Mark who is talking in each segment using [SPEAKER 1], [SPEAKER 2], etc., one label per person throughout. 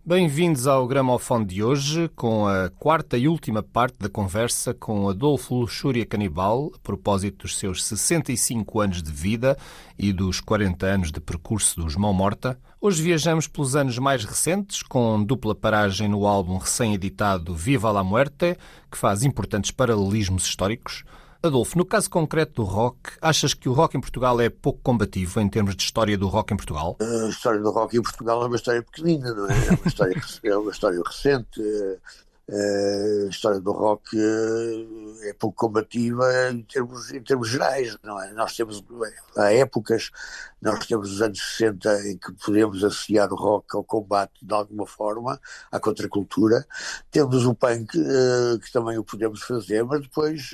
[SPEAKER 1] Bem-vindos ao Gramofone de hoje, com a quarta e última parte da conversa com Adolfo Luxúria Canibal, a propósito dos seus 65 anos de vida e dos 40 anos de percurso dos Mão Morta. Hoje viajamos pelos anos mais recentes, com dupla paragem no álbum recém-editado Viva la Muerte, que faz importantes paralelismos históricos. Adolfo, no caso concreto do rock, achas que o rock em Portugal é pouco combativo em termos de história do rock em Portugal?
[SPEAKER 2] A história do rock em Portugal é uma história pequenina, não é? É uma história recente. A história do rock é pouco combativa em termos gerais, não é? Há épocas, nós temos os anos 60 em que podemos associar o rock ao combate de alguma forma, à contracultura. Temos o punk, que também o podemos fazer, mas depois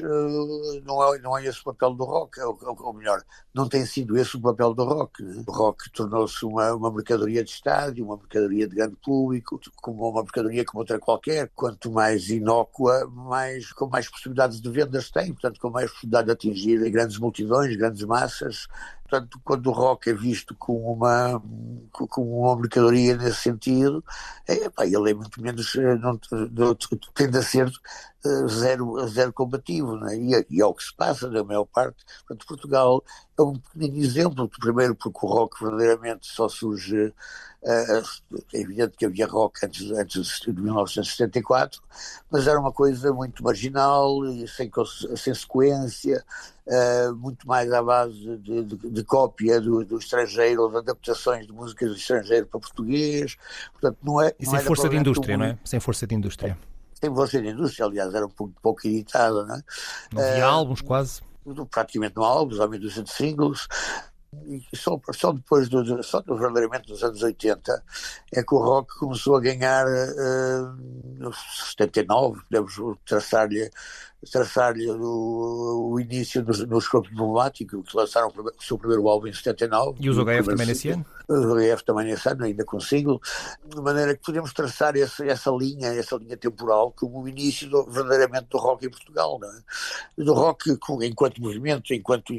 [SPEAKER 2] não é esse o papel do rock, ou melhor, não tem sido esse o papel do rock, né? O rock tornou-se uma mercadoria de estádio, uma mercadoria de grande público, como uma mercadoria como outra qualquer. Quanto mais inócua, com mais possibilidades de vendas tem, portanto, com mais possibilidade de atingir grandes multidões, grandes massas. Portanto, quando o rock é visto como uma mercadoria nesse sentido, ele é muito menos, tende a ser zero combativo, não é? E é o que se passa na maior parte. Portanto, Portugal é um pequenino exemplo, primeiro porque o rock verdadeiramente só surge. É evidente que havia rock antes de 1974, mas era uma coisa muito marginal, sem sequência, muito mais à base de cópia do estrangeiro, ou de adaptações de músicas do estrangeiro para português. Portanto,
[SPEAKER 1] e sem força de indústria, não é? Sem força de indústria.
[SPEAKER 2] Sem força de indústria, aliás, era um pouco editada, não é?
[SPEAKER 1] Não havia álbuns quase?
[SPEAKER 2] Praticamente não há álbuns, há meia dúzia de singles. E só depois verdadeiramente dos anos 80 é que o rock começou a ganhar, no 79, podemos traçar-lhe o início nos Corpo Diplomático, que lançaram o seu primeiro álbum em 79.
[SPEAKER 1] E os OHF também nesse ano?
[SPEAKER 2] Os OHF também nesse ano, ainda com single, de maneira que podemos traçar essa linha temporal como o início verdadeiramente do rock em Portugal, não é? Do rock enquanto movimento, enquanto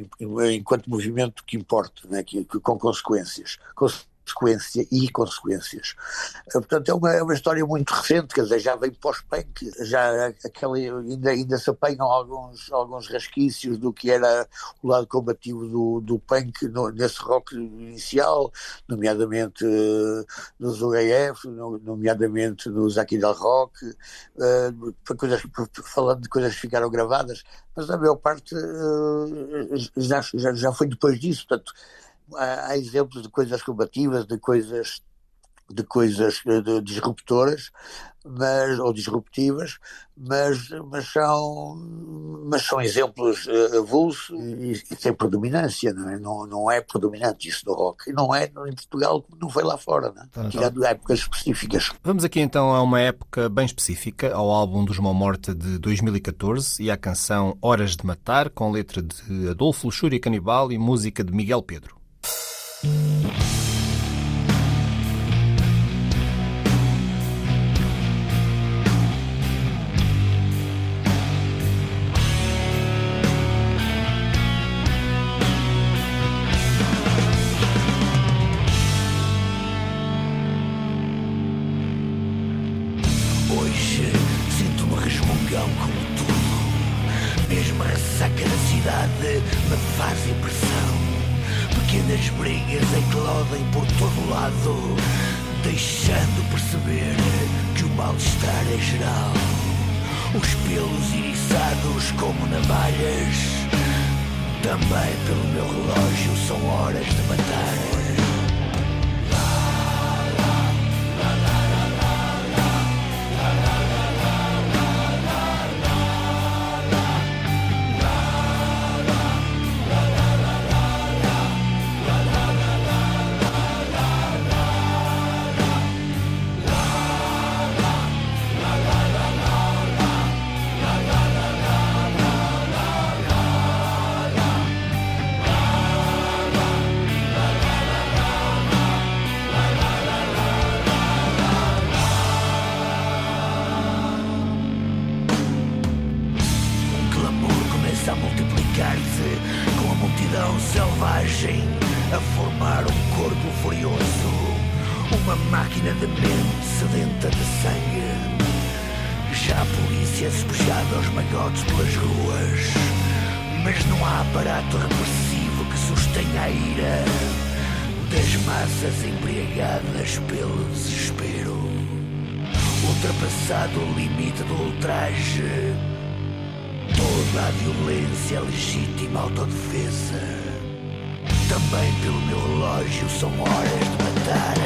[SPEAKER 2] movimento que importa, não é? Com consequências e consequências. Portanto, é uma história muito recente, quer dizer, já vem pós-punk, ainda se apanham alguns resquícios do que era o lado combativo do punk nesse rock inicial, nomeadamente nos OHF, nomeadamente nos Aqui del Rock, falando de coisas que ficaram gravadas, mas a maior parte já foi depois disso. Portanto, há exemplos de coisas combativas, de coisas disruptoras, ou disruptivas, mas são exemplos avulsos e sem predominância, não é? Não é predominante isso do rock. E não é em Portugal, como não foi lá fora, não é? Tirando épocas específicas.
[SPEAKER 1] Vamos aqui então a uma época bem específica, ao álbum dos Mão Morta de 2014 e à canção Horas de Matar, com letra de Adolfo Luxúria Canibal e música de Miguel Pedro.
[SPEAKER 3] Hoje sinto-me resmungão como tudo. Mesmo a ressaca da cidade me faz impressão. Pequenas brigas eclodem por todo lado, deixando perceber que o mal-estar é geral. Os pelos iriçados como navalhas, também pelo meu relógio são horas de matar. A multiplicar-se com a multidão selvagem, a formar um corpo furioso. Uma máquina de mente sedenta de sangue. Já a polícia é despejada aos magotes pelas ruas, mas não há aparato repressivo que sustenha a ira das massas embriagadas pelo desespero. Ultrapassado o limite do ultraje, toda a violência é legítima autodefesa. Também pelo meu relógio são horas de matar.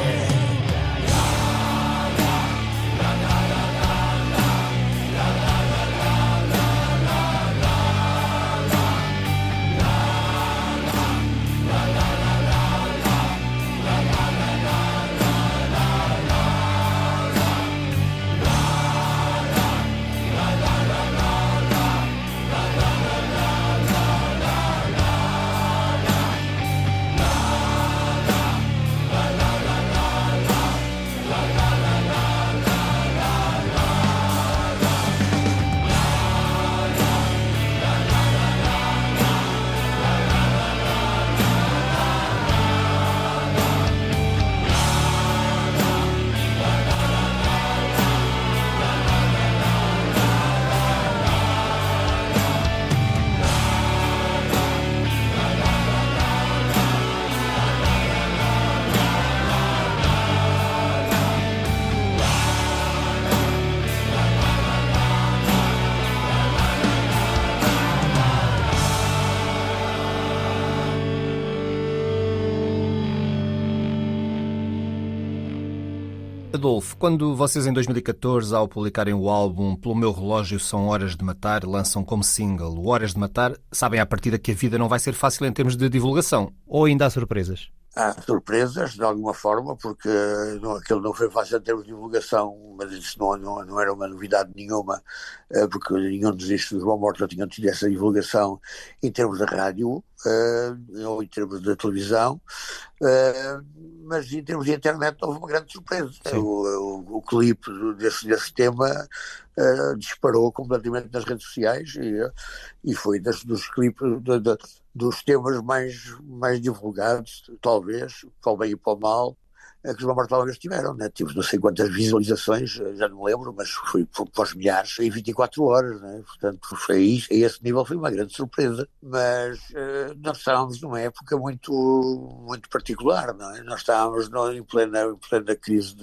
[SPEAKER 1] Adolfo, quando vocês em 2014, ao publicarem o álbum Pelo Meu Relógio São Horas de Matar, lançam como single o Horas de Matar, sabem à partida que a vida não vai ser fácil em termos de divulgação? Ou ainda há surpresas?
[SPEAKER 2] Há surpresas, de alguma forma, porque aquilo não foi fácil em termos de divulgação, mas isso não era uma novidade nenhuma, porque nenhum dos discos de João Morta tinham tido essa divulgação em termos de rádio ou em termos de televisão, mas em termos de internet houve uma grande surpresa. O clipe desse tema disparou completamente nas redes sociais e foi dos clipes dos temas mais divulgados, talvez, para o bem e para o mal, que os Martelagas tiveram, né? Tive não sei quantas visualizações, já não me lembro, mas foi para os milhares em 24 horas, né? Portanto, foi isso, a esse nível foi uma grande surpresa, mas nós estávamos numa época muito, muito particular, não é? Nós estávamos em plena crise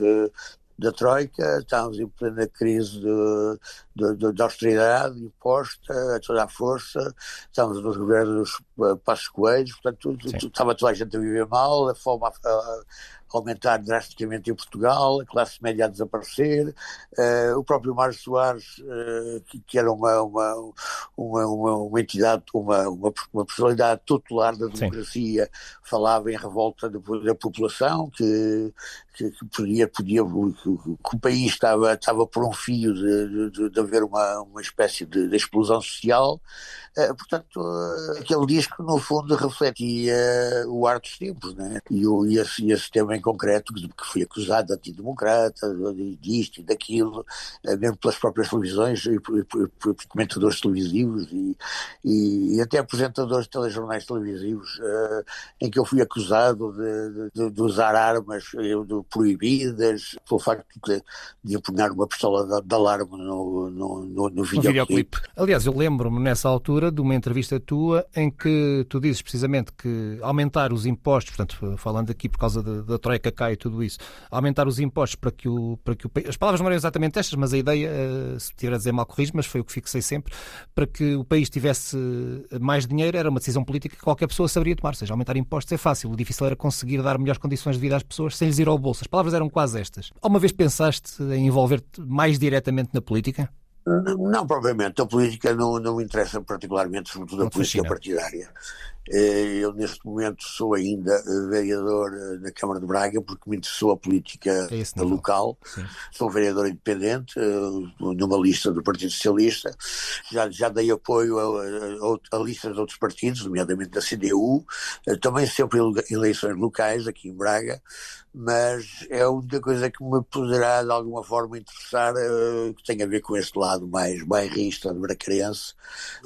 [SPEAKER 2] da Troika, estávamos em plena crise da austeridade imposta a toda a força, estávamos nos governos Passos Coelho, portanto estava toda a gente a viver mal, a fome a aumentar drasticamente em Portugal, a classe média a desaparecer, o próprio Mário Soares, que era uma entidade, uma personalidade tutelar da democracia, falava em revolta da população, que o país estava por um fio de haver uma espécie de explosão social. Portanto, aquele disco no fundo refletia o ar dos tempos, né? E esse tema em concreto, que fui acusado de antidemocrata, disto e daquilo, mesmo pelas próprias televisões e por comentadores televisivos e até apresentadores de telejornais televisivos, em que eu fui acusado de usar armas proibidas, pelo facto de empunhar uma pistola de alarme no videoclipe.
[SPEAKER 1] Aliás, eu lembro-me nessa altura de uma entrevista tua em que tu dizes precisamente que aumentar os impostos, portanto, falando aqui por causa da Troika cá e tudo isso, aumentar os impostos para que o país, as palavras não eram exatamente estas, mas a ideia, se estiver a dizer mal corrijo, mas foi o que fixei sempre, para que o país tivesse mais dinheiro, era uma decisão política que qualquer pessoa saberia tomar, ou seja, aumentar impostos é fácil, o difícil era conseguir dar melhores condições de vida às pessoas sem lhes ir ao bolso. As palavras eram quase estas. Alguma vez pensaste em envolver-te mais diretamente na política?
[SPEAKER 2] Não, propriamente. A política não me interessa particularmente, sobretudo a política partidária. Eu, neste momento, sou ainda vereador na Câmara de Braga, porque me interessou a política local. Sim. Sou vereador independente, numa lista do Partido Socialista. Já dei apoio a listas de outros partidos, nomeadamente da CDU. Também sempre eleições locais aqui em Braga. mas é a única coisa que me poderá de alguma forma interessar, que tem a ver com este lado mais bairrista de bracarense,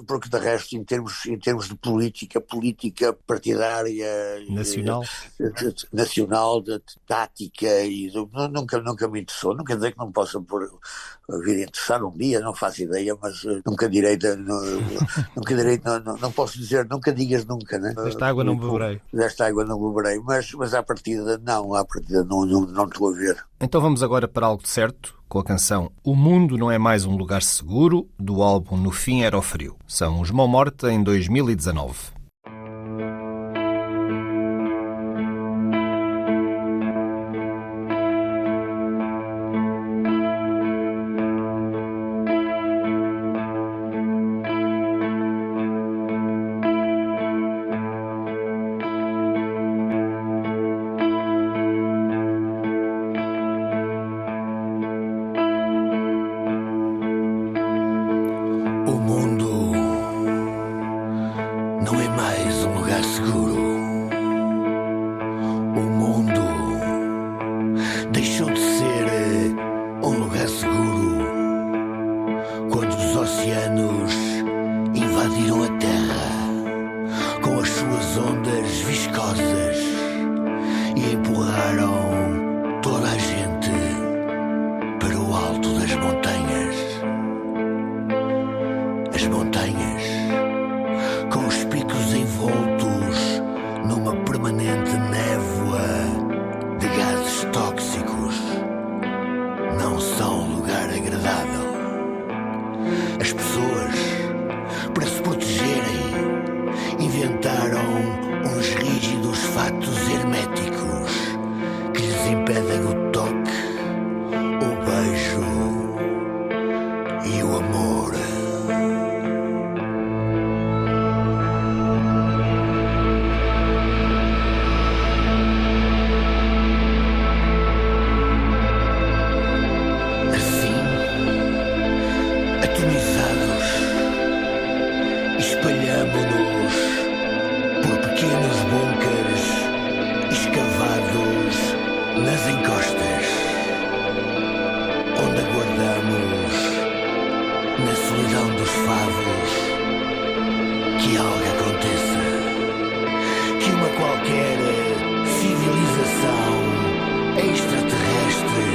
[SPEAKER 2] porque de resto em termos de política partidária,
[SPEAKER 1] Nacional?
[SPEAKER 2] nacional, de tática, nunca me interessou. Não quer dizer que não possa vir a interessar um dia, não faço ideia, mas não posso dizer, nunca digas nunca, né?
[SPEAKER 1] Desta água não beberei.
[SPEAKER 2] Desta água não beberei, mas à partida não estou a ver.
[SPEAKER 1] Então vamos agora para algo de certo, com a canção O Mundo Não É Mais Um Lugar Seguro, do álbum No Fim Era o Frio. São os Mão Morta em 2019.
[SPEAKER 3] O mundo não é mais um lugar seguro. O mundo deixou de ser um lugar seguro quando os oceanos invadiram a Terra com as suas ondas viscosas e empurraram toda a gente para o alto das montanhas. As montanhas, com os picos envoltos numa permanente névoa de gases tóxicos, não são um lugar agradável. As pessoas, para se protegerem, inventaram uns rígidos fatos herméticos que lhes impedem o toque, o beijo e o amor. Atomizados, espalhamo-nos por pequenos bunkers escavados nas encostas, onde aguardamos, na solidão dos favos, que algo aconteça, que uma qualquer civilização extraterrestre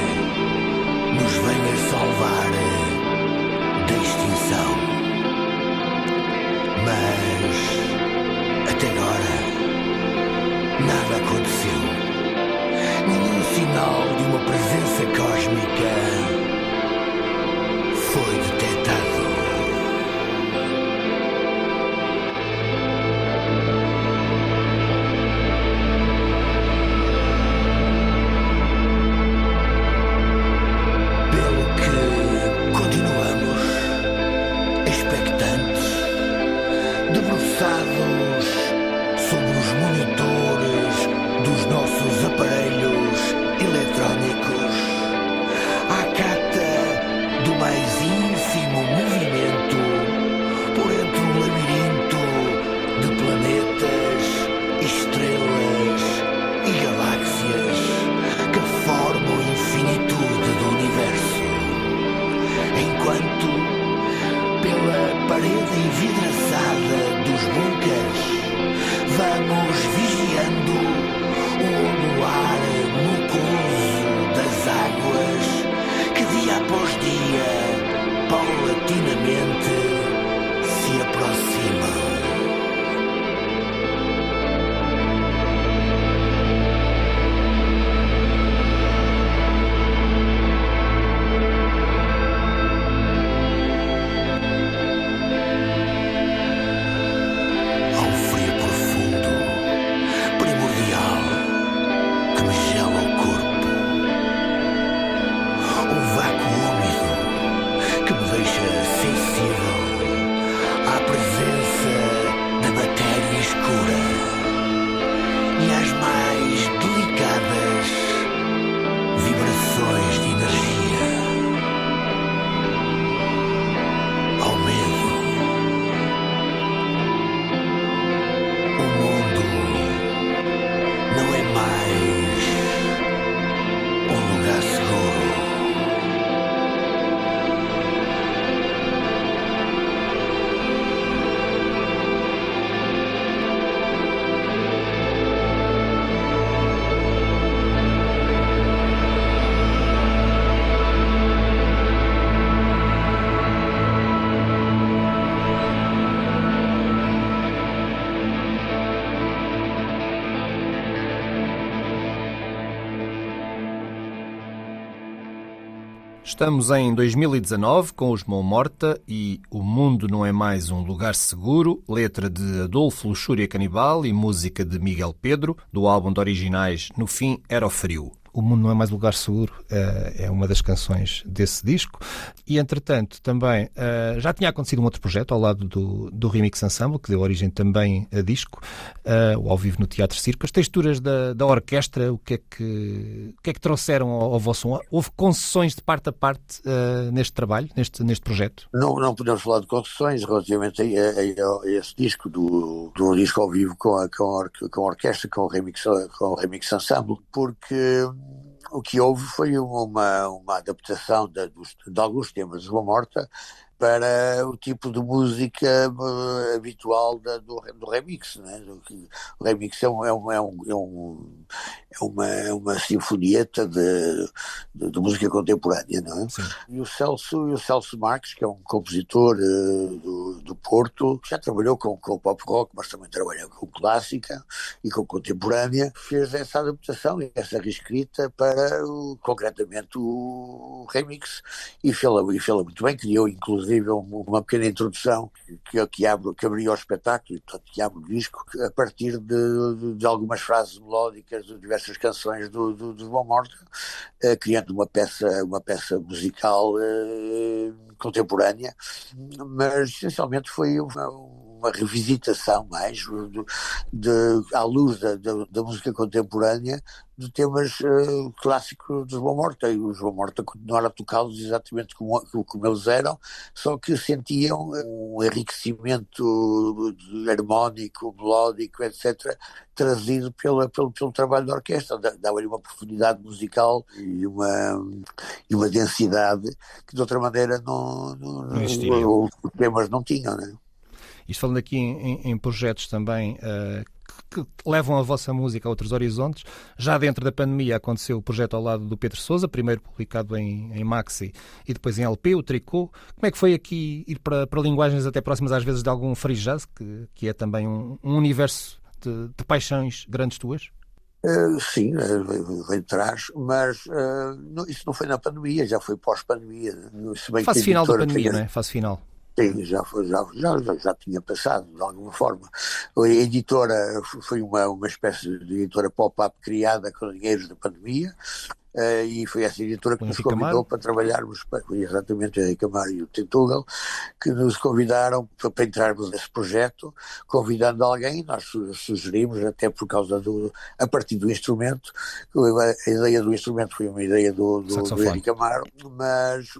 [SPEAKER 3] nos venha salvar da extinção. Mas até agora nada aconteceu. Nenhum sinal de uma presença cósmica foi detectado. Debruçados sobre os monitores dos nossos aparelhos eletrónicos, à cata do mais ínfimo movimento por entre um labirinto de planetas, estrelas e galáxias que formam a infinitude do universo, enquanto pela parede envidraçada dos bunkers vamos vigiando o ondular mucoso das águas que dia após dia paulatinamente se aproximam.
[SPEAKER 1] Estamos em 2019 com os Mão Morta e O Mundo Não É Mais Um Lugar Seguro, letra de Adolfo Luxúria Canibal e música de Miguel Pedro, do álbum de originais No Fim Era o Frio. O Mundo Não É Mais Um Lugar Seguro é uma das canções desse disco e, entretanto, também já tinha acontecido um outro projeto ao lado do Remix Ensemble, que deu origem também a disco, o Ao Vivo no Teatro Circo. As texturas da orquestra, o que é que trouxeram ao vosso som? Houve concessões de parte a parte neste trabalho, neste projeto?
[SPEAKER 2] Não podemos falar de concessões relativamente a esse disco, do disco ao vivo com a orquestra, com o Remix Ensemble, porque o que houve foi uma adaptação de alguns temas de Boa Morta para o tipo de música habitual do remix, né? O remix é uma sinfonieta de música contemporânea, não é?
[SPEAKER 1] Sim.
[SPEAKER 2] E o Celso Marques, que é um compositor do Porto, já trabalhou com pop rock, mas também trabalhou com clássica e com contemporânea, fez essa adaptação e essa reescrita para, concretamente, o remix, e fê-la muito bem, criou inclusive uma pequena introdução que abria o espetáculo, e portanto que abre o disco, a partir de algumas frases melódicas de diversas canções do Boa Morta, criando uma peça musical contemporânea, mas essencialmente foi uma revisitação mais à luz da música contemporânea de temas clássicos dos Boa Morta, e os Boa Morta continuaram a tocá-los exatamente como eles eram, só que sentiam um enriquecimento harmónico, melódico, etc., trazido pelo trabalho da orquestra. Dava-lhe uma profundidade musical e uma densidade que de outra maneira os temas não tinham, né?
[SPEAKER 1] Isto falando aqui em projetos também que levam a vossa música a outros horizontes. Já dentro da pandemia aconteceu o projeto ao lado do Pedro Sousa, primeiro publicado em Maxi e depois em LP, o Tricô. Como é que foi aqui ir para linguagens até próximas às vezes de algum free jazz, que é também um universo de paixões grandes tuas?
[SPEAKER 2] Sim, vem de trás, mas isso não foi na pandemia, já foi pós-pandemia.
[SPEAKER 1] Fase final da pandemia, não é? Fase final.
[SPEAKER 2] Sim, já tinha passado, de alguma forma. A editora foi uma espécie de editora pop-up criada com dinheiros da pandemia, e foi essa editora que nos convidou para trabalharmos, foi exatamente o Henrique Amaro e o Tentugal, que nos convidaram para entrarmos nesse projeto, convidando alguém. Nós sugerimos, até por causa a partir do instrumento, a ideia do instrumento foi uma ideia do Henrique Amaro,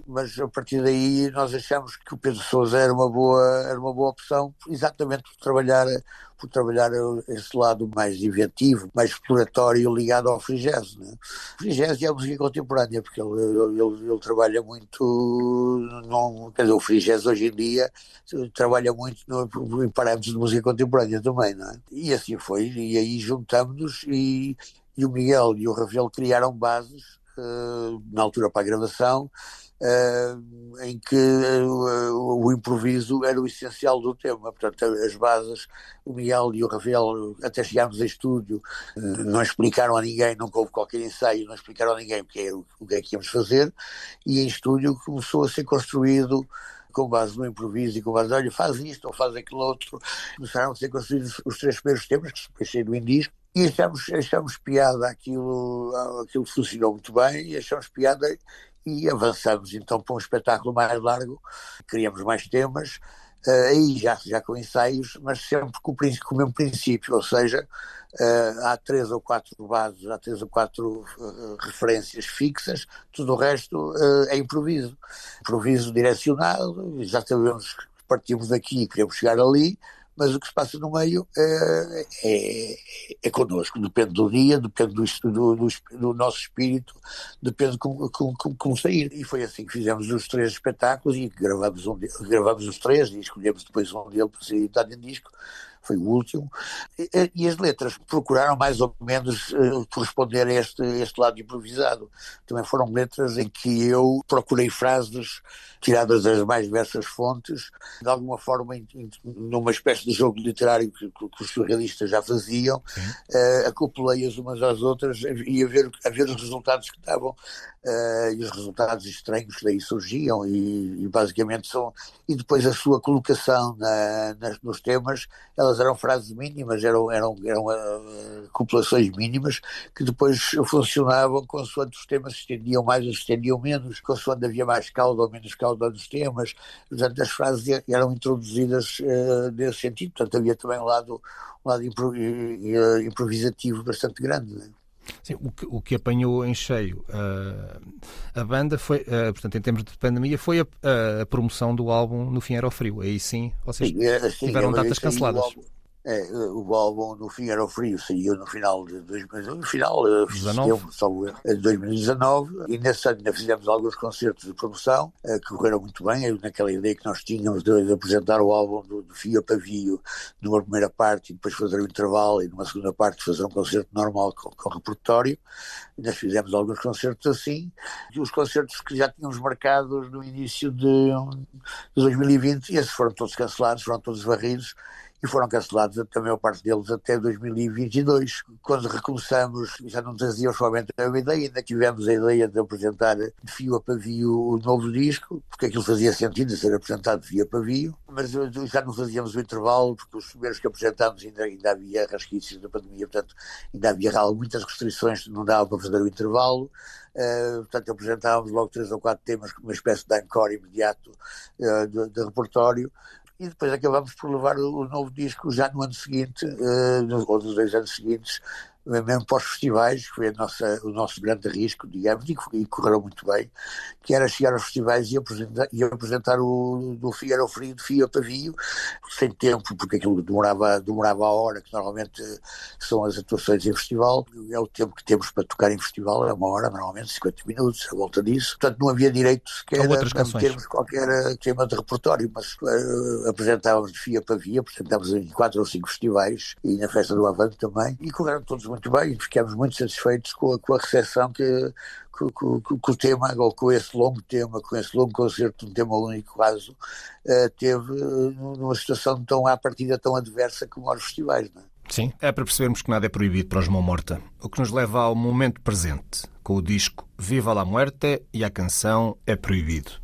[SPEAKER 2] mas a partir daí nós achamos que o Pedro Sousa era uma boa opção, exatamente por trabalhar esse lado mais inventivo, mais exploratório, ligado ao free jazz, né? Free jazz e a música contemporânea, porque ele trabalha muito, quer dizer, o free jazz hoje em dia trabalha muito em parâmetros de música contemporânea também, não é? E assim foi, e aí juntamos-nos, e o Miguel e o Ravel criaram bases na altura para a gravação, em que o improviso era o essencial do tema. Portanto, as bases, o Miguel e o Ravel, até chegarmos a estúdio, não explicaram a ninguém, nunca houve qualquer ensaio, não explicaram a ninguém o que é que íamos fazer, e em estúdio começou a ser construído com base no improviso e com base, olha, faz isto ou faz aquilo outro. Começaram a ser construídos os 3 primeiros temas, que depois saíram em disco, e achamos piada, aquilo funcionou muito bem, e achamos piada, e avançamos então para um espetáculo mais largo, criamos mais temas, aí já com ensaios, mas sempre com o mesmo princípio, ou seja, há 3 ou 4 bases, há 3 ou 4 referências fixas, tudo o resto é improviso direcionado, já sabemos que partimos daqui e queremos chegar ali, mas o que se passa no meio é connosco, depende do dia, depende do nosso espírito, depende de como sair. E foi assim que fizemos os 3 espetáculos, e gravamos os 3 e escolhemos depois um deles para ser editado em disco. foi o último, e as letras procuraram mais ou menos corresponder a este lado improvisado. Também foram letras em que eu procurei frases tiradas das mais diversas fontes, de alguma forma numa espécie de jogo literário que os surrealistas já faziam, acoplei-as umas às outras e a ver os resultados que davam, e os resultados estranhos que daí surgiam, e basicamente são... E depois a sua colocação nos temas, elas eram frases mínimas, eram acoplações mínimas, que depois funcionavam consoante os temas se estendiam mais ou se estendiam menos, consoante havia mais cauda ou menos cauda nos temas. Portanto, as frases eram introduzidas nesse sentido. Portanto, havia também um lado improvisativo bastante grande, né?
[SPEAKER 1] Sim, o que apanhou em cheio a banda foi, portanto, em termos de pandemia, foi a promoção do álbum No Fim Era o Frio. Aí sim, vocês tiveram datas canceladas.
[SPEAKER 2] O álbum No Fim Era o Frio saiu no final de 2019, e nesse ano ainda fizemos alguns concertos de promoção que correram muito bem, naquela ideia que nós tínhamos de apresentar o álbum do Fio a Pavio numa primeira parte e depois fazer o intervalo, e numa segunda parte fazer um concerto normal com repertório. Nós fizemos alguns concertos assim, e os concertos que já tínhamos marcados no início de 2020, esses foram todos cancelados, foram todos varridos, e foram cancelados a maior parte deles até 2022. Quando recomeçamos, já não trazíamos somente a ideia, ainda tivemos a ideia de apresentar de fio a pavio o novo disco, porque aquilo fazia sentido de ser apresentado de fio a pavio, mas já não fazíamos o intervalo, porque os primeiros que apresentámos ainda havia resquícios da pandemia, portanto ainda havia muitas restrições, não dava para fazer o intervalo. Portanto, apresentávamos logo 3 ou 4 temas como uma espécie de encore imediato de repertório. E depois acabamos por levar o novo disco já no ano seguinte, ou nos 2 anos seguintes, mesmo para os festivais, que foi o nosso grande risco, digamos, e correram muito bem, que era chegar aos festivais e apresentar o Do Fio Era o Frio, de fio a pavio, sem tempo, porque aquilo demorava a hora, que normalmente são as atuações em festival. É o tempo que temos para tocar em festival, é 1 hora, normalmente 50 minutos, à volta disso. Portanto, não havia direito sequer a termos qualquer tema de repertório, mas apresentávamos de fio a pavio, apresentávamos em 4 ou 5 festivais, e na Festa do Avante também, e correram todos muito bem, e ficámos muito satisfeitos com a recepção que o tema, ou com esse longo tema, com esse longo concerto, um tema único quase, teve numa situação à partida tão adversa como aos festivais, não é?
[SPEAKER 1] Sim, é para percebermos que nada é proibido para os Mão Morta, o que nos leva ao momento presente, com o disco Viva la Muerte e a canção É Proibido.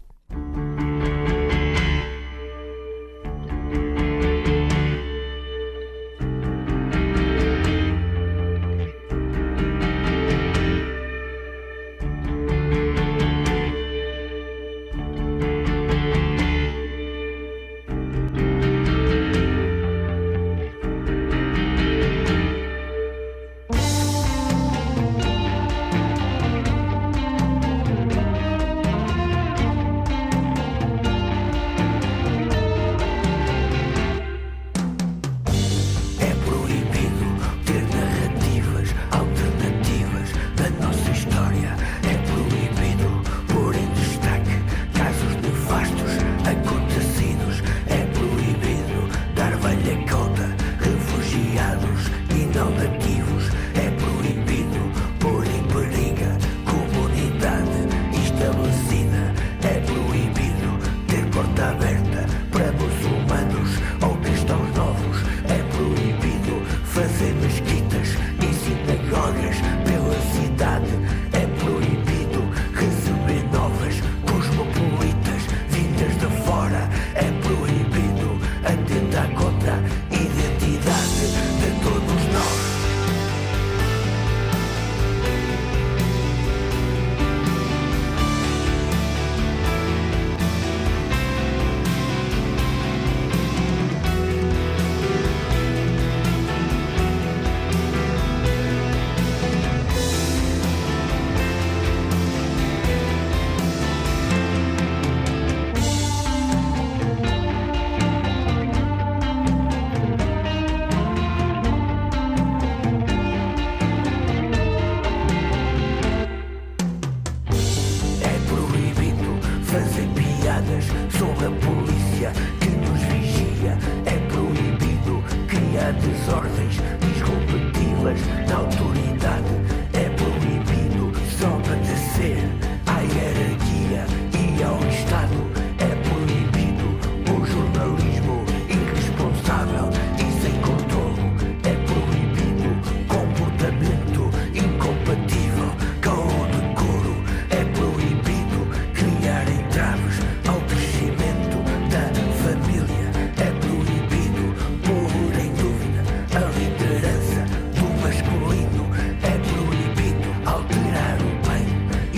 [SPEAKER 3] escalas da autoridade. É proibido só obedecer à hierarquia e ao Estado. É proibido o jornalismo irresponsável e sem controlo. É proibido comportamento incompatível com o decoro. É proibido criar entraves ao crescimento da família. É proibido pôr em dúvida a liderança do masculino. É proibido alterar o bem e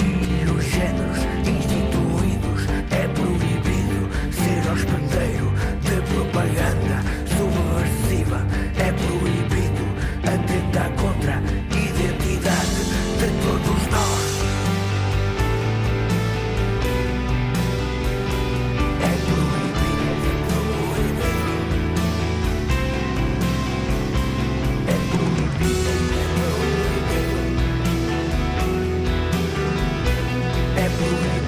[SPEAKER 3] os géneros instituídos. É proibido ser hospedeiro de propaganda subversiva. É proibido atentar contra a identidade de todos nós. É proibido, é proibido, é proibido, é proibido.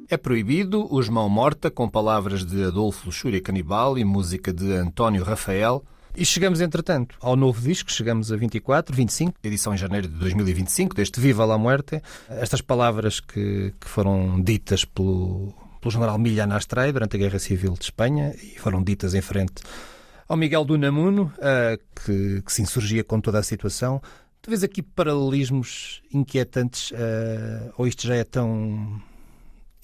[SPEAKER 1] É proibido Os Mão Morta, com palavras de Adolfo Luxúria Canibal e música de António Rafael. E chegamos, entretanto, ao novo disco. Chegamos a 24, 25, edição em janeiro de 2025, deste Viva la Muerte. Estas palavras que foram ditas pelo general Millán Astray durante a Guerra Civil de Espanha e foram ditas em frente ao Miguel de Unamuno, que se insurgia com toda a situação. Tu vês aqui paralelismos inquietantes, ou isto já é tão...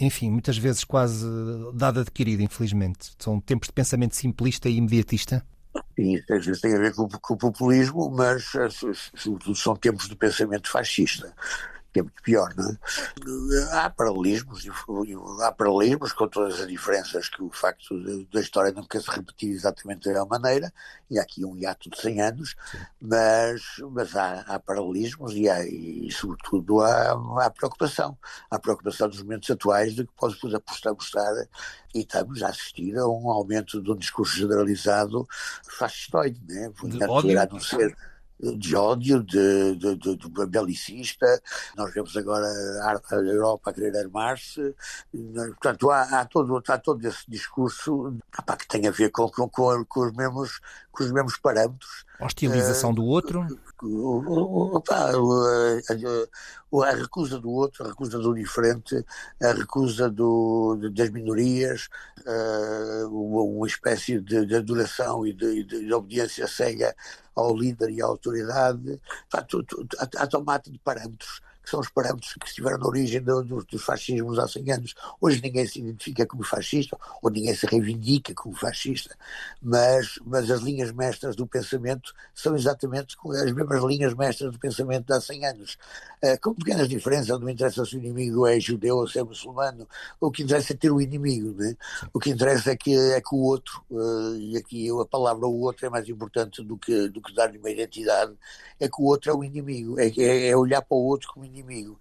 [SPEAKER 1] Enfim, muitas vezes quase dado adquirido, infelizmente. São tempos de pensamento simplista e imediatista.
[SPEAKER 2] E às vezes tem a ver com o populismo, mas sobretudo são tempos de pensamento fascista, que é muito pior, não é? Há paralelismos com todas as diferenças que o facto da história nunca se repetir exatamente da mesma maneira, e há aqui um hiato de 100 anos, mas há paralelismos e sobretudo há preocupação. Há preocupação dos momentos atuais de que podemos estar e estamos a assistir a um aumento de um discurso generalizado fascistoide, né? Poderá não ser de ódio, de belicista. Nós vemos agora a Europa a querer armar-se. Portanto, há todo esse discurso que tem a ver com os mesmos parâmetros.
[SPEAKER 1] Hostilização do outro?
[SPEAKER 2] A recusa do outro, a recusa do diferente, a recusa das minorias, uma espécie de adoração e de obediência cega ao líder e à autoridade. Há tomate de parâmetros, que são os parâmetros que estiveram na origem dos fascismos há 100 anos. Hoje ninguém se identifica como fascista, ou ninguém se reivindica como fascista, mas as linhas mestras do pensamento são exatamente as mesmas linhas mestras do pensamento de há 100 anos. Com pequenas diferenças, não interessa se o inimigo é judeu ou se é muçulmano, o que interessa é ter o inimigo, né? O que interessa é que o outro, e aqui a palavra o outro é mais importante do que dar-lhe uma identidade, é que o outro é o inimigo, é olhar para o outro como inimigo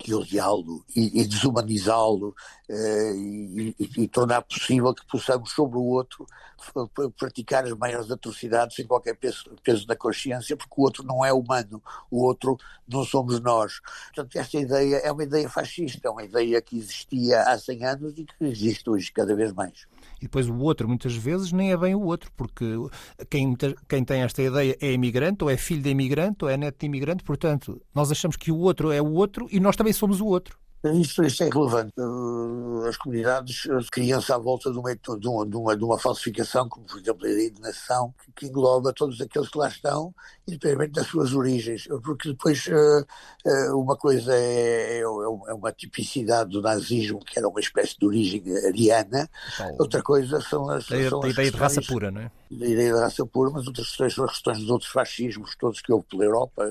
[SPEAKER 2] e odiá-lo e desumanizá-lo, e tornar possível que possamos sobre o outro praticar as maiores atrocidades sem qualquer peso na consciência, porque o outro não é humano, o outro não somos nós. Portanto, esta ideia é uma ideia fascista, é uma ideia que existia há 100 anos e que existe hoje cada vez mais.
[SPEAKER 1] E depois o outro, muitas vezes, nem é bem o outro, porque quem tem esta ideia é imigrante, ou é filho de imigrante, ou é neto de imigrante, portanto, nós achamos que o outro é o outro e nós também somos o outro.
[SPEAKER 2] Isto é relevante. As comunidades criam-se à volta de uma falsificação, como por exemplo a ideia de nação, que engloba todos aqueles que lá estão, independente das suas origens. Porque depois uma coisa é uma tipicidade do nazismo, que era uma espécie de origem ariana, outra coisa são as
[SPEAKER 1] ideia de raça pura, não é?
[SPEAKER 2] Da ideia da raça pura, mas outras questões são as questões dos outros fascismos, todos que houve pela Europa,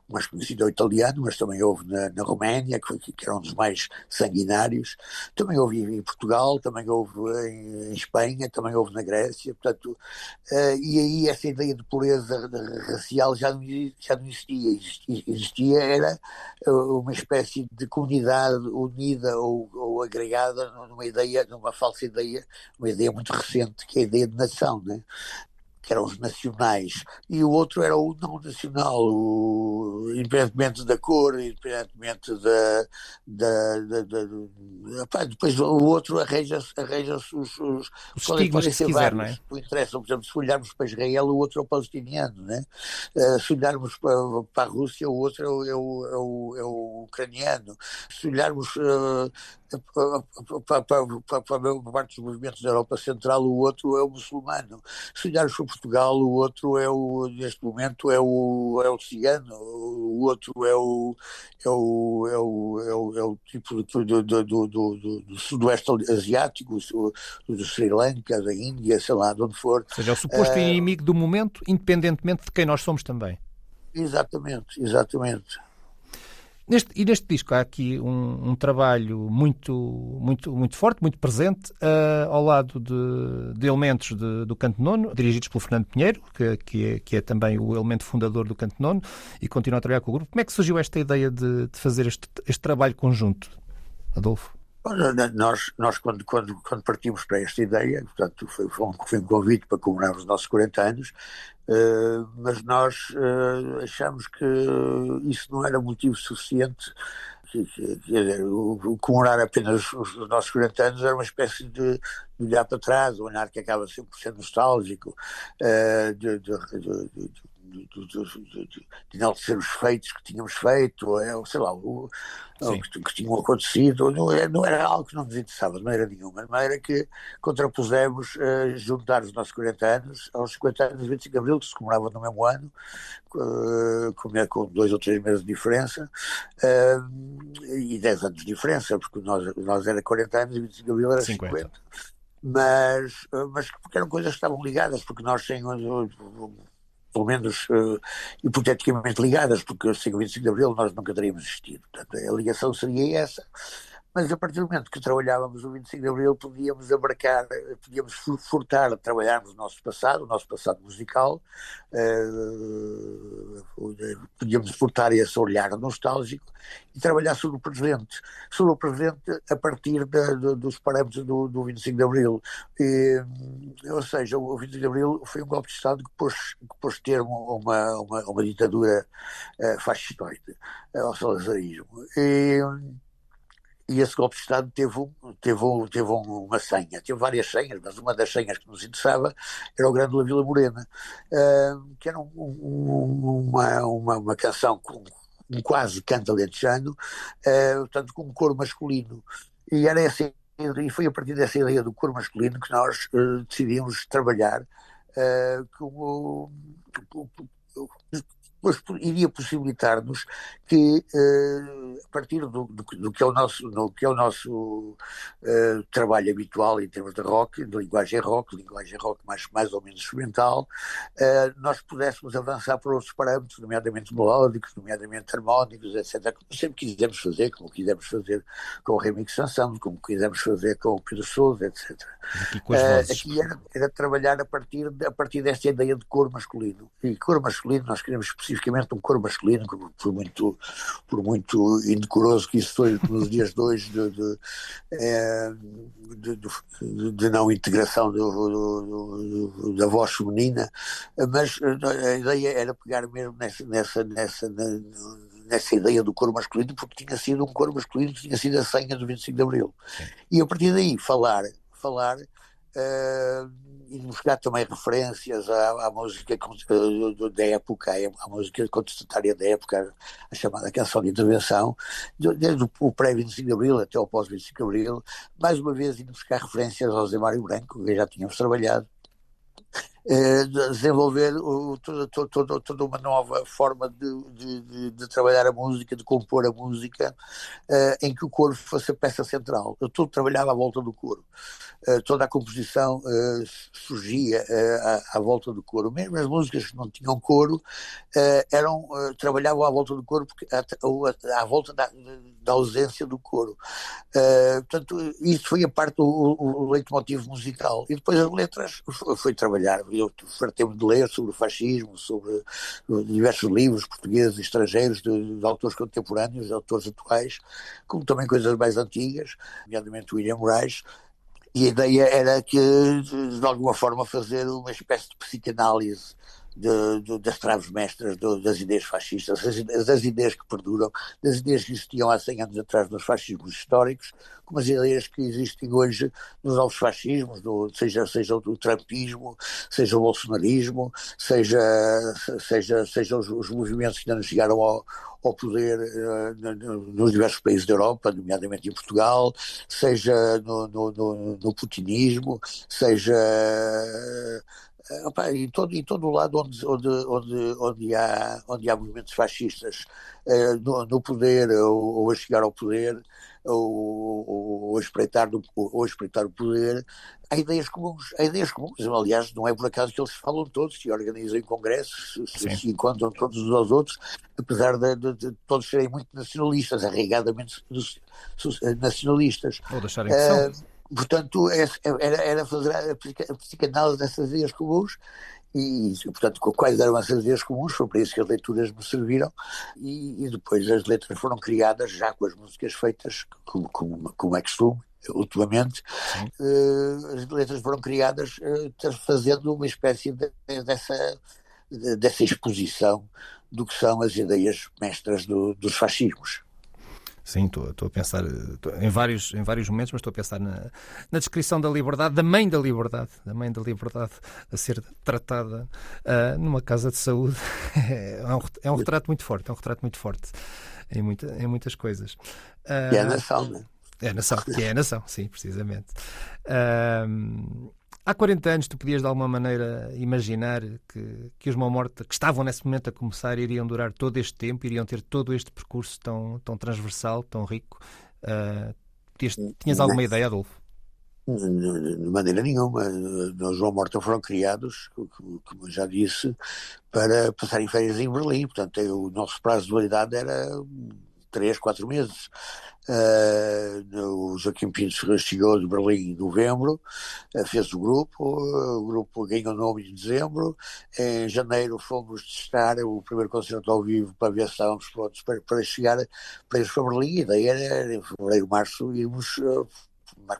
[SPEAKER 2] o mais conhecido é o italiano, mas também houve na Roménia, que era um dos mais sanguinários, também houve em Portugal, também houve em Espanha, também houve na Grécia, portanto, e aí essa ideia de pureza racial já não existia, era uma espécie de comunidade unida ou agregada numa falsa ideia, uma ideia muito recente, que é a ideia de nação, né? Que eram os nacionais, e o outro era o não nacional, independentemente da cor, independentemente depois o outro arranja-se
[SPEAKER 1] os estigmas que se quiser, não é?
[SPEAKER 2] O interessa, por exemplo, se olharmos para Israel, o outro é o palestiniano, né? Se olharmos para a Rússia, o outro é o ucraniano. Se olharmos para a maior parte dos movimentos da Europa Central, o outro é o muçulmano. Se olharmos para Portugal, o outro neste momento é o cigano, o outro é o tipo do sudoeste asiático, do Sri Lanka, da Índia, sei lá, de onde for.
[SPEAKER 1] Ou seja, é o suposto inimigo do momento, independentemente de quem nós somos também.
[SPEAKER 2] Exatamente.
[SPEAKER 1] Neste disco há aqui um trabalho muito forte, muito presente, ao lado de elementos do Canto Nono, dirigidos pelo Fernando Pinheiro, que é também o elemento fundador do Canto Nono, e continua a trabalhar com o grupo. Como é que surgiu esta ideia de fazer este trabalho conjunto, Adolfo?
[SPEAKER 2] Nós quando partimos para esta ideia, portanto, foi um convite para comemorarmos os nossos 40 anos, mas nós achamos que isso não era motivo suficiente. Comemorar apenas os nossos 40 anos era uma espécie de olhar para trás, um olhar que acaba sempre por ser nostálgico, de enaltecer os feitos que tínhamos feito, sei lá, que tinham acontecido. Não era algo que não nos interessava de maneira nenhuma, de maneira que contrapusemos juntar os nossos 40 anos aos 50 anos de 25 de Abril, que se comemoravam no mesmo ano, com 2 ou 3 meses de diferença, e 10 anos de diferença, porque nós era 40 anos e 25 de Abril era 50. Mas porque eram coisas que estavam ligadas, porque nós pelo menos hipoteticamente ligadas, porque sem o 25 de Abril nós nunca teríamos existido. Portanto, a ligação seria essa. Mas a partir do momento que trabalhávamos o 25 de Abril, podíamos furtar, trabalharmos o nosso passado musical, podíamos furtar esse olhar nostálgico e trabalhar sobre o presente a partir dos parâmetros do 25 de Abril. Ou seja, o 25 de Abril foi um golpe de Estado que pôs termo a uma ditadura fascistoide, ao salazarismo. E esse golpe de Estado teve uma senha, teve várias senhas, mas uma das senhas que nos interessava era o Grande La Vila Morena, que era uma canção com quase canto alentejano, portanto com um coro masculino. E foi a partir dessa ideia do coro masculino que nós decidimos trabalhar, pois iria possibilitar-nos que, a partir do que é o nosso trabalho habitual em termos de rock, de linguagem rock mais ou menos instrumental, nós pudéssemos avançar para outros parâmetros, nomeadamente melódicos, nomeadamente harmónicos, etc., como sempre quisemos fazer, como quisemos fazer com o Remix Sansão, como quisemos fazer com o Pedro Sousa, etc. Aqui era trabalhar a partir desta ideia de coro masculino. E coro masculino, nós queremos especificamente um coro masculino, por muito indecoroso que isso foi nos dias de hoje, de não integração da voz feminina, mas a ideia era pegar mesmo nessa ideia do coro masculino, porque tinha sido um coro masculino que tinha sido a senha do 25 de Abril. Sim. E a partir daí falar e buscar também referências à música da época, à música contestatária da época, a chamada canção de intervenção, desde o pré-25 de Abril até o pós-25 de Abril, mais uma vez indo buscar referências ao Zé Mário Branco, que já tínhamos trabalhado, desenvolver toda uma nova forma de trabalhar a música, de compor a música, em que o coro fosse a peça central. Tudo trabalhava à volta do coro. Toda a composição surgia à volta do coro. Mesmo as músicas que não tinham coro trabalhavam à volta do coro, porque à volta da ausência do coro. Portanto, isso foi a parte do leitmotiv musical. E depois as letras foi trabalhar. Eu fartei-me de ler sobre o fascismo, sobre diversos livros portugueses e estrangeiros de autores contemporâneos, de autores atuais, como também coisas mais antigas, nomeadamente William Reich. E a ideia era que, de alguma forma, fazer uma espécie de psicanálise das traves mestras das ideias fascistas, das ideias que perduram, das ideias que existiam há 100 anos atrás nos fascismos históricos, como as ideias que existem hoje nos novos fascismos, seja o trumpismo, seja o bolsonarismo, seja os movimentos que ainda não chegaram ao poder nos diversos países da Europa, nomeadamente em Portugal, seja no putinismo, seja em todo o lado onde há movimentos fascistas no poder ou a chegar ao poder ou a espreitar o poder, há ideias comuns. Aliás, não é por acaso que eles falam todos, se organizam em congressos, se encontram todos uns aos outros, apesar de todos serem muito nacionalistas, arraigadamente nacionalistas.
[SPEAKER 1] Ou deixarem que são.
[SPEAKER 2] Portanto, era fazer a psicanálise dessas ideias comuns e, portanto, quais eram essas ideias comuns, foi para isso que as leituras me serviram e depois as letras foram criadas já com as músicas feitas, como é costume, ultimamente. As letras foram criadas fazendo uma espécie dessa exposição do que são as ideias mestras dos fascismos.
[SPEAKER 1] Sim, estou a pensar em vários momentos, mas estou a pensar na descrição da liberdade, da mãe da liberdade a ser tratada numa casa de saúde. É um retrato muito forte, em muitas coisas.
[SPEAKER 2] E é a nação, não é?
[SPEAKER 1] É a nação, sim, precisamente. Há 40 anos tu podias de alguma maneira imaginar que os Mão Morta, que estavam nesse momento a começar, iriam durar todo este tempo, iriam ter todo este percurso tão transversal, tão rico. Tinhas alguma ideia, Adolfo?
[SPEAKER 2] De maneira nenhuma. Os Mão Morta foram criados, como já disse, para passarem férias em Berlim. Portanto, o nosso prazo de validade era 3, 4 meses. O Joaquim Pinto chegou de Berlim em novembro, fez o grupo ganhou o nome em dezembro. Em janeiro fomos testar o primeiro concerto ao vivo para ver se estávamos prontos para chegar para Berlim. E daí era em fevereiro, março, irmos,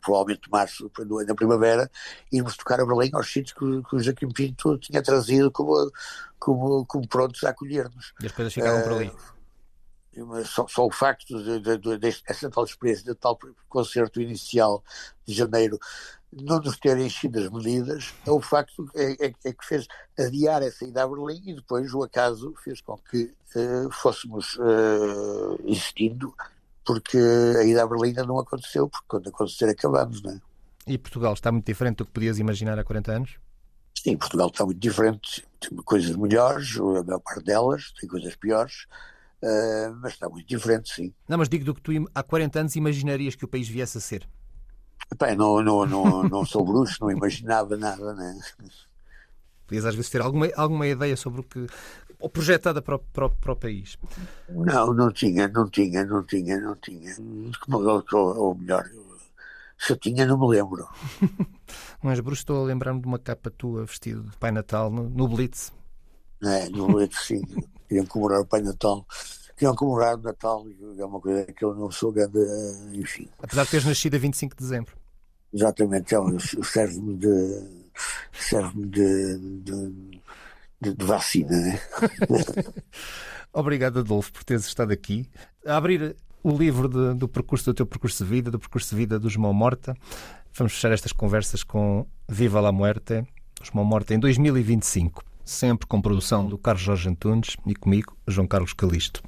[SPEAKER 2] provavelmente março, na primavera, irmos tocar a Berlim aos sítios que o Joaquim Pinto tinha trazido como prontos a acolher-nos.
[SPEAKER 1] E as coisas ficaram por ali.
[SPEAKER 2] Só o facto dessa tal experiência, de tal concerto inicial de janeiro, não nos ter enchido as medidas, é o facto que fez adiar essa ida a Berlim e depois o acaso fez com que fôssemos insistindo, porque a ida a Berlim ainda não aconteceu, porque quando acontecer acabamos, não é?
[SPEAKER 1] E Portugal está muito diferente do que podias imaginar há 40 anos?
[SPEAKER 2] Sim, Portugal está muito diferente, tem coisas melhores, a maior parte delas, tem coisas piores. Mas está muito diferente, sim.
[SPEAKER 1] Não, mas digo do que tu há 40 anos imaginarias que o país viesse a ser.
[SPEAKER 2] Bem, não sou bruxo, não imaginava nada, né?
[SPEAKER 1] Podias às vezes ter alguma ideia sobre o que... ou projetada para o país?
[SPEAKER 2] Não tinha. Ou melhor, se eu tinha, não me lembro.
[SPEAKER 1] Mas bruxo, estou a lembrar-me de uma capa tua vestido de Pai Natal no Blitz.
[SPEAKER 2] No Blitz, sim. Queriam comemorar o Pai Natal, queriam comemorar o Natal, é uma coisa que eu não sou grande, enfim.
[SPEAKER 1] Apesar de teres nascido a 25 de dezembro.
[SPEAKER 2] Exatamente, serve-me de vacina, né?
[SPEAKER 1] Obrigado, Adolfo, por teres estado aqui. A abrir o livro do teu percurso de vida, do percurso de vida dos Mão Morta. Vamos fechar estas conversas com Viva la Muerte, Os Mão Morta, em 2025, sempre com produção do Carlos Jorge Antunes e comigo, João Carlos Calisto.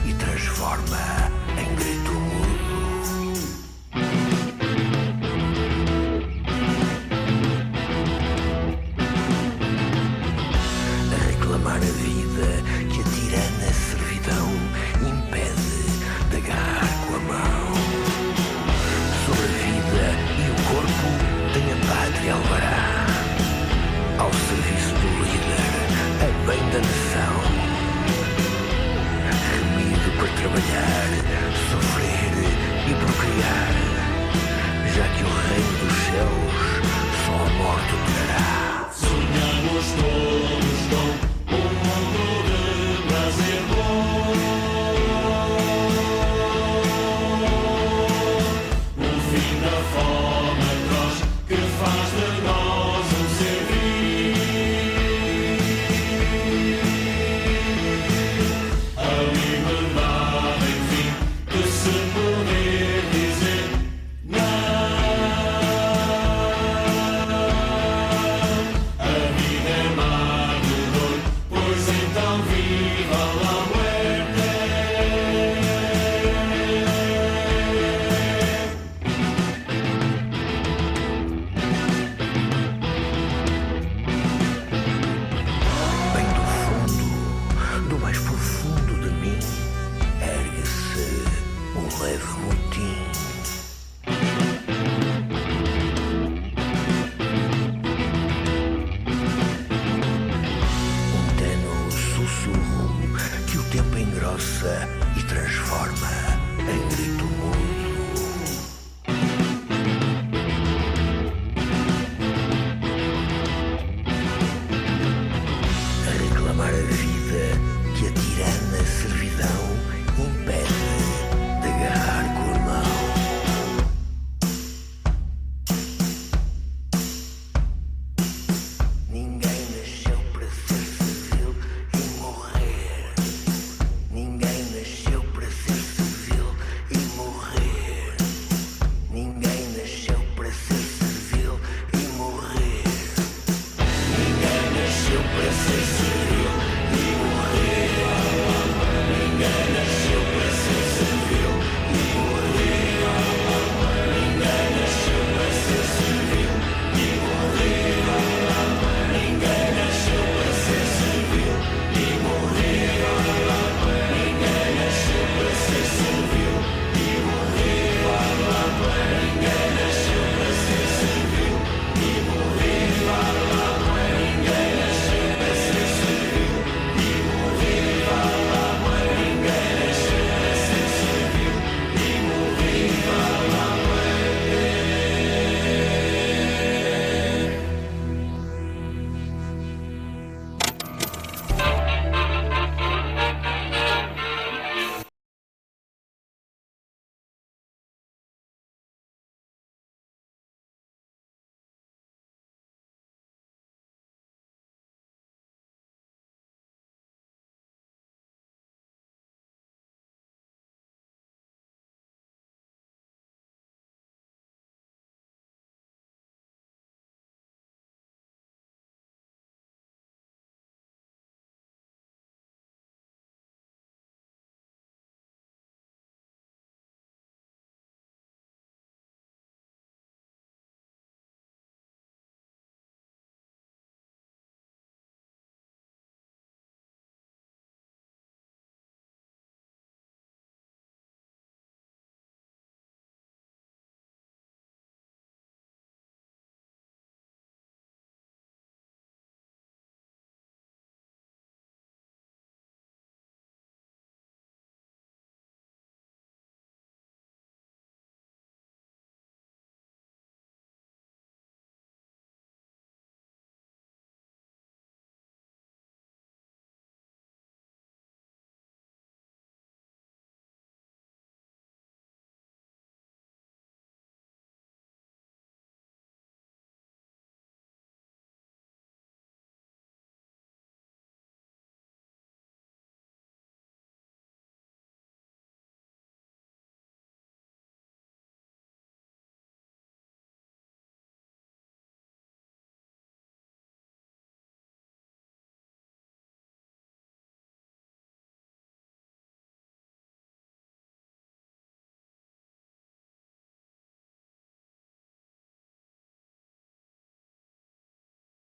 [SPEAKER 3] E transforma em grito mudo. A reclamar a vida que a tirana servidão impede de agarrar com a mão. Sobre a vida e o corpo tem a pátria alvará. Ao serviço do líder, a bem da nação. Para trabalhar, sofrer e procriar, já que o reino dos céus só a morte o trará. Sonhamos todos com um mundo de prazer bom, o fim da fome atroz que faz de nós um ser vivo. E transforma em grito mudo. A reclamar a vida que a tirana servidão impede de agarrar com a mão. Ninguém nasceu para ser civil e morrer. Ninguém nasceu para ser civil e morrer. Ninguém nasceu para ser civil e morrer.